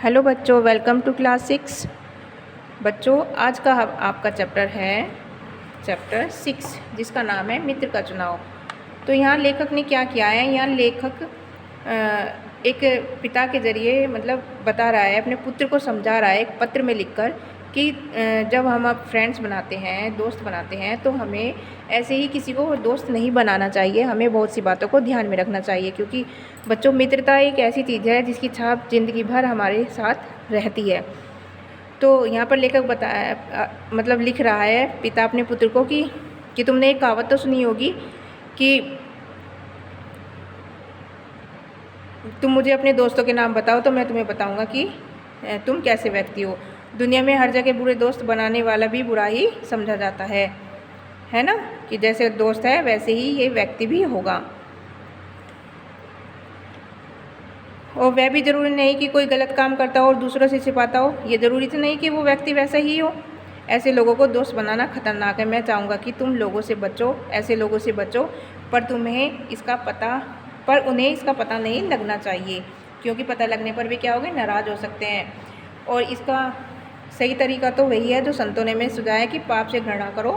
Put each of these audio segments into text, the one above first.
Hello बच्चों, welcome to class 6। बच्चों, आज का आपका चैप्टर है चैप्टर 6, जिसका नाम है मित्र का चुनाव। तो यहाँ लेखक ने क्या किया है, यहाँ लेखक एक पिता के ज़रिए मतलब बता रहा है, अपने पुत्र को समझा रहा है एक पत्र में लिखकर कि जब हम अब फ्रेंड्स बनाते हैं, दोस्त बनाते हैं, तो हमें ऐसे ही किसी को दोस्त नहीं बनाना चाहिए। हमें बहुत सी बातों को ध्यान में रखना चाहिए, क्योंकि बच्चों मित्रता एक ऐसी चीज़ है जिसकी छाप ज़िंदगी भर हमारे साथ रहती है। तो यहाँ पर लेखक मतलब लिख रहा है पिता अपने पुत्र को कि तुमने एक कहावत तो सुनी होगी कि तुम मुझे अपने दोस्तों के नाम बताओ तो मैं तुम्हें बताऊंगा कि तुम कैसे व्यक्ति हो। दुनिया में हर जगह बुरे दोस्त बनाने वाला भी बुरा ही समझा जाता है ना, कि जैसे दोस्त है वैसे ही ये व्यक्ति भी होगा। और वह भी ज़रूरी नहीं कि कोई गलत काम करता हो और दूसरों से छिपाता हो, ये ज़रूरी तो नहीं कि वो व्यक्ति वैसा ही हो। ऐसे लोगों को दोस्त बनाना खतरनाक है। मैं चाहूँगा कि तुम लोगों से बचो, ऐसे लोगों से बचो, पर उन्हें इसका पता नहीं लगना चाहिए, क्योंकि पता लगने पर भी क्या होगा, नाराज़ हो सकते हैं। और इसका सही तरीका तो वही है जो संतों ने हमें सुझाया कि पाप से घृणा करो,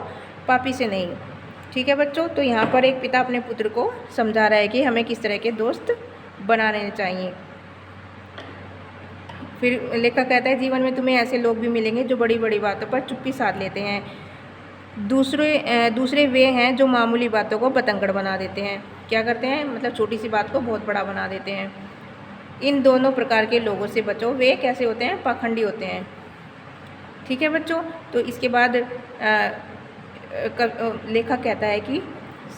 पापी से नहीं। ठीक है बच्चों, तो यहाँ पर एक पिता अपने पुत्र को समझा रहा है कि हमें किस तरह के दोस्त बनाने चाहिए। फिर लेखक कहता है, जीवन में तुम्हें ऐसे लोग भी मिलेंगे जो बड़ी बड़ी बातों पर चुप्पी साध लेते हैं। दूसरे वे हैं जो मामूली बातों को बतंगड़ बना देते हैं। क्या करते हैं, मतलब छोटी सी बात को बहुत बड़ा बना देते हैं। इन दोनों प्रकार के लोगों से बचो। वे कैसे होते हैं, पाखंडी होते हैं। ठीक है बच्चों, तो इसके बाद लेखक कहता है कि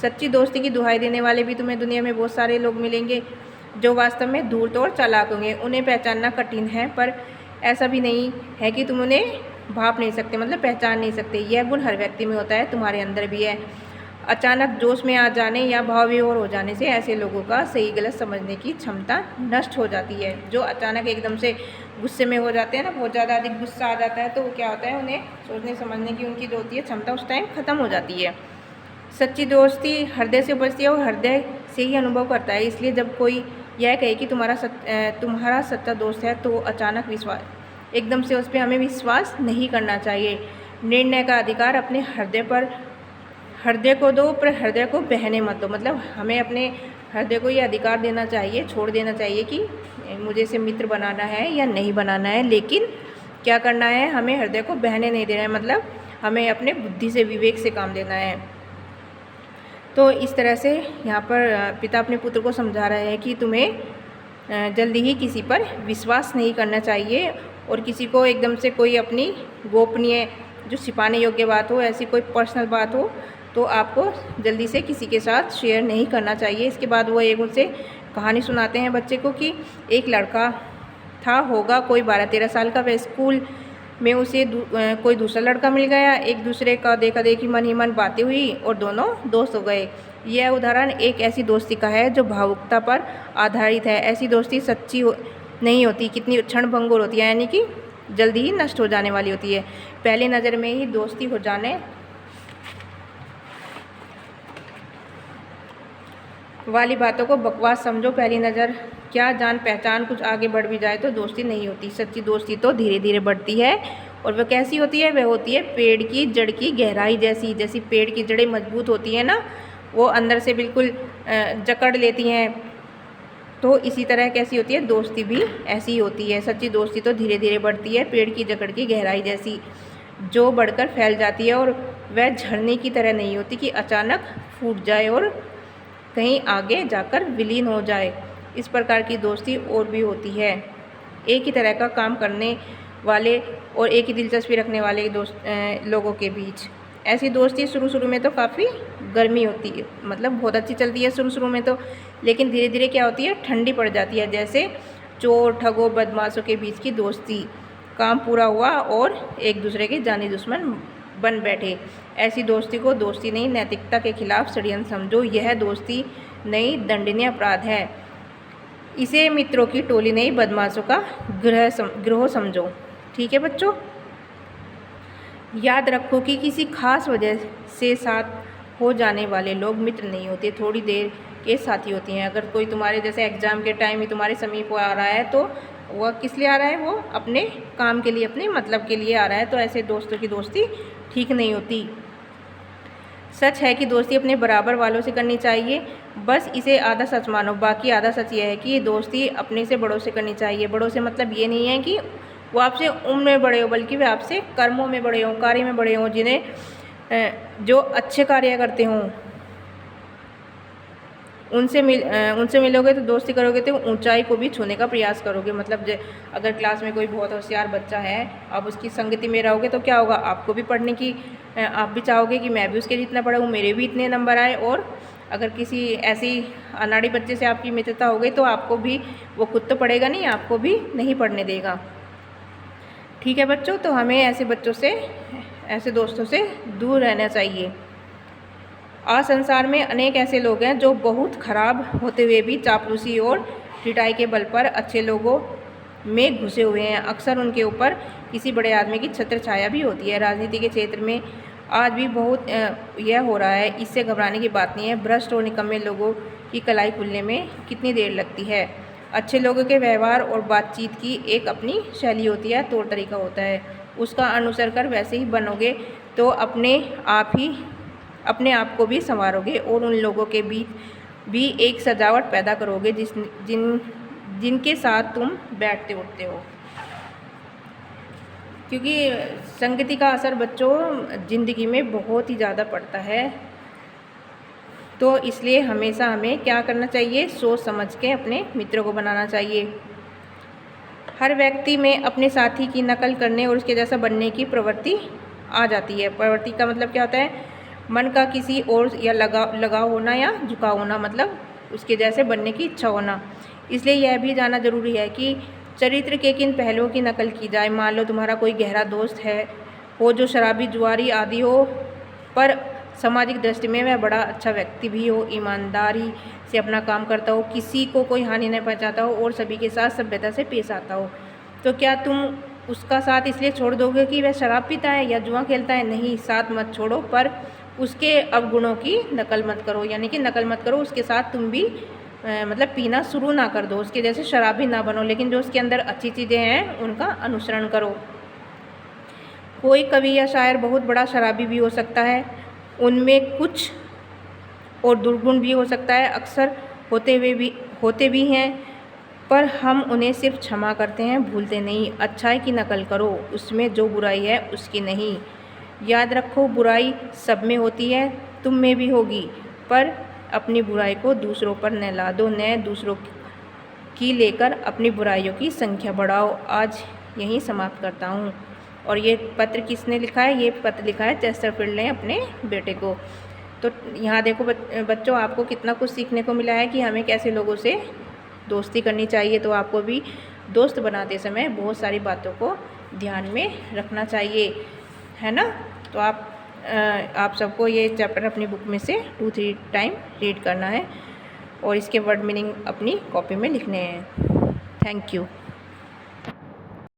सच्ची दोस्ती की दुहाई देने वाले भी तुम्हें दुनिया में बहुत सारे लोग मिलेंगे जो वास्तव में धूर्त और चालाक होंगे। उन्हें पहचानना कठिन है, पर ऐसा भी नहीं है कि तुम उन्हें भाप नहीं सकते, मतलब पहचान नहीं सकते। यह गुण हर व्यक्ति में होता है, तुम्हारे अंदर भी है। अचानक जोश में आ जाने या भाव विभोर हो जाने से ऐसे लोगों का सही गलत समझने की क्षमता नष्ट हो जाती है। जो अचानक एकदम से गुस्से में हो जाते हैं ना, बहुत ज़्यादा अधिक गुस्सा आ जाता है, तो वो क्या होता है, उन्हें सोचने समझने की उनकी जो होती है क्षमता उस टाइम ख़त्म हो जाती है। सच्ची दोस्ती हृदय से उपजती है और हृदय से ही अनुभव करता है। इसलिए जब कोई यह कहे कि तुम्हारा सच्चा दोस्त है, तो अचानक एकदम से उस पर हमें विश्वास नहीं करना चाहिए। निर्णय का अधिकार अपने हृदय को दो, पर हृदय को बहने मत दो। मतलब हमें अपने हृदय को ये अधिकार देना चाहिए, छोड़ देना चाहिए कि मुझे इसे मित्र बनाना है या नहीं बनाना है। लेकिन क्या करना है, हमें हृदय को बहने नहीं देना है, मतलब हमें अपने बुद्धि से, विवेक से काम लेना है। तो इस तरह से यहाँ पर पिता अपने पुत्र को समझा रहे हैं कि तुम्हें जल्दी ही किसी पर विश्वास नहीं करना चाहिए, और किसी को एकदम से कोई अपनी गोपनीय जो छिपाने योग्य बात हो, ऐसी कोई पर्सनल बात हो, तो आपको जल्दी से किसी के साथ शेयर नहीं करना चाहिए। इसके बाद वो एक उनसे कहानी सुनाते हैं बच्चे को कि एक लड़का होगा कोई 12-13 साल का। वह स्कूल में उसे कोई दूसरा लड़का मिल गया। एक दूसरे का देखा देखी मन ही मन बातें हुई और दोनों दोस्त हो गए। यह उदाहरण एक ऐसी दोस्ती का है जो भावुकता पर आधारित है। ऐसी दोस्ती सच्ची नहीं होती, कितनी क्षणभंगुर होती है, यानी कि जल्दी ही नष्ट हो जाने वाली होती है। पहली नज़र में ही दोस्ती हो जाने वाली बातों को बकवास समझो। पहली नज़र क्या, जान पहचान कुछ आगे बढ़ भी जाए तो दोस्ती नहीं होती। सच्ची दोस्ती तो धीरे धीरे बढ़ती है। और वह कैसी होती है, वह होती है पेड़ की जड़ की गहराई जैसी। जैसी पेड़ की जड़ें मजबूत होती हैं ना, वो अंदर से बिल्कुल जकड़ लेती हैं, तो इसी तरह कैसी होती है दोस्ती भी ऐसी ही होती है। सच्ची दोस्ती तो धीरे धीरे बढ़ती है, पेड़ की जकड़ की गहराई जैसी, जो बढ़कर फैल जाती है। और वह झरने की तरह नहीं होती कि अचानक फूट जाए और कहीं आगे जाकर विलीन हो जाए। इस प्रकार की दोस्ती और भी होती है, एक ही तरह का काम करने वाले और एक ही दिलचस्पी रखने वाले लोगों के बीच। ऐसी दोस्ती शुरू में तो काफ़ी गर्मी होती है, मतलब बहुत अच्छी चलती है शुरू में तो, लेकिन धीरे धीरे क्या होती है, ठंडी पड़ जाती है। जैसे चोर ठगों बदमाशों के बीच की दोस्ती, काम पूरा हुआ और एक दूसरे के जानी दुश्मन बन बैठे। ऐसी दोस्ती को दोस्ती नहीं, नैतिकता के खिलाफ षड्यंत्र समझो। यह दोस्ती नहीं, दंडनीय अपराध है। इसे मित्रों की टोली नहीं, बदमाशों का ग्रोह समझो। ठीक है बच्चों, याद रखो कि किसी खास वजह से साथ हो जाने वाले लोग मित्र नहीं होते, थोड़ी देर के साथी होती हैं। अगर कोई तुम्हारे जैसे एग्ज़ाम के टाइम ही तुम्हारे समीप आ रहा है, तो वह किस लिए आ रहा है, वो अपने काम के लिए, अपने मतलब के लिए आ रहा है। तो ऐसे दोस्तों की दोस्ती ठीक नहीं होती। सच है कि दोस्ती अपने बराबर वालों से करनी चाहिए, बस इसे आधा सच मानो, बाकी आधा सच यह है कि दोस्ती अपने से बड़ों से करनी चाहिए। बड़ों से मतलब ये नहीं है कि वो आपसे उम्र में बड़े हो, बल्कि वे आपसे कर्मों में बड़े हों, कार्य में बड़े हों, जिन्हें जो अच्छे कार्य करते हों उनसे मिलोगे तो दोस्ती करोगे तो ऊंचाई को भी छूने का प्रयास करोगे। मतलब अगर क्लास में कोई बहुत होशियार बच्चा है, आप उसकी संगति में रहोगे तो क्या होगा, आपको भी पढ़ने की आप भी चाहोगे कि मैं भी उसके जितना पढ़ूँ, मेरे भी इतने नंबर आए। और अगर किसी ऐसी अनाड़ी बच्चे से आपकी मित्रता हो गई तो आपको भी, वो खुद तो पढ़ेगा नहीं, आपको भी नहीं पढ़ने देगा। ठीक है बच्चों, तो हमें ऐसे बच्चों से, ऐसे दोस्तों से दूर रहना चाहिए। आज संसार में अनेक ऐसे लोग हैं जो बहुत खराब होते हुए भी चापलूसी और पिटाई के बल पर अच्छे लोगों में घुसे हुए हैं। अक्सर उनके ऊपर किसी बड़े आदमी की छत्र छाया भी होती है। राजनीति के क्षेत्र में आज भी बहुत यह हो रहा है, इससे घबराने की बात नहीं है। भ्रष्ट और निकम्मे लोगों की कलाई खुलने में कितनी देर लगती है। अच्छे लोगों के व्यवहार और बातचीत की एक अपनी शैली होती है, तौर तरीका होता है। उसका अनुसरण कर वैसे ही बनोगे तो अपने आप को भी संवारोगे और उन लोगों के बीच भी एक सजावट पैदा करोगे जिनके साथ तुम बैठते उठते हो। क्योंकि संगति का असर बच्चों ज़िंदगी में बहुत ही ज़्यादा पड़ता है। तो इसलिए हमेशा हमें क्या करना चाहिए, सोच समझ के अपने मित्रों को बनाना चाहिए। हर व्यक्ति में अपने साथी की नकल करने और उसके जैसा बनने की प्रवृत्ति आ जाती है। प्रवृत्ति का मतलब क्या होता है, मन का किसी और या लगाव होना या झुकाव होना, मतलब उसके जैसे बनने की इच्छा होना। इसलिए यह भी जानना जरूरी है कि चरित्र के किन पहलुओं की नकल की जाए। मान लो तुम्हारा कोई गहरा दोस्त है हो जो शराबी, जुआरी आदि हो, पर सामाजिक दृष्टि में वह बड़ा अच्छा व्यक्ति भी हो, ईमानदारी से अपना काम करता हो, किसी को कोई हानि नहीं पहुंचाता हो और सभी के साथ सभ्यता से पेश आता हो, तो क्या तुम उसका साथ इसलिए छोड़ दोगे कि वह शराब पीता है या जुआ खेलता है? नहीं, साथ मत छोड़ो, पर उसके अवगुणों की नकल मत करो। यानी कि नकल मत करो, उसके साथ तुम भी मतलब पीना शुरू ना कर दो, उसके जैसे शराबी ना बनो, लेकिन जो उसके अंदर अच्छी चीज़ें हैं उनका अनुसरण करो। कोई कवि या शायर बहुत बड़ा शराबी भी हो सकता है, उनमें कुछ और दुर्गुण भी हो सकता है, अक्सर होते भी हैं, पर हम उन्हें सिर्फ क्षमा करते हैं, भूलते नहीं। अच्छाई की नकल करो, उसमें जो बुराई है उसकी नहीं। याद रखो, बुराई सब में होती है, तुम में भी होगी, पर अपनी बुराई को दूसरों पर न ला दो, न दूसरों की लेकर अपनी बुराइयों की संख्या बढ़ाओ। आज यहीं समाप्त करता हूँ। और ये पत्र किसने लिखा है? ये पत्र लिखा है चेस्टरफील्ड ने अपने बेटे को। तो यहाँ देखो बच्चों, आपको कितना कुछ सीखने को मिला है कि हमें कैसे लोगों से दोस्ती करनी चाहिए। तो आपको भी दोस्त बनाते समय बहुत सारी बातों को ध्यान में रखना चाहिए, है ना। तो आप सबको ये चैप्टर अपनी बुक में से 2-3 टाइम रीड करना है और इसके वर्ड मीनिंग अपनी कॉपी में लिखने हैं। Thank you.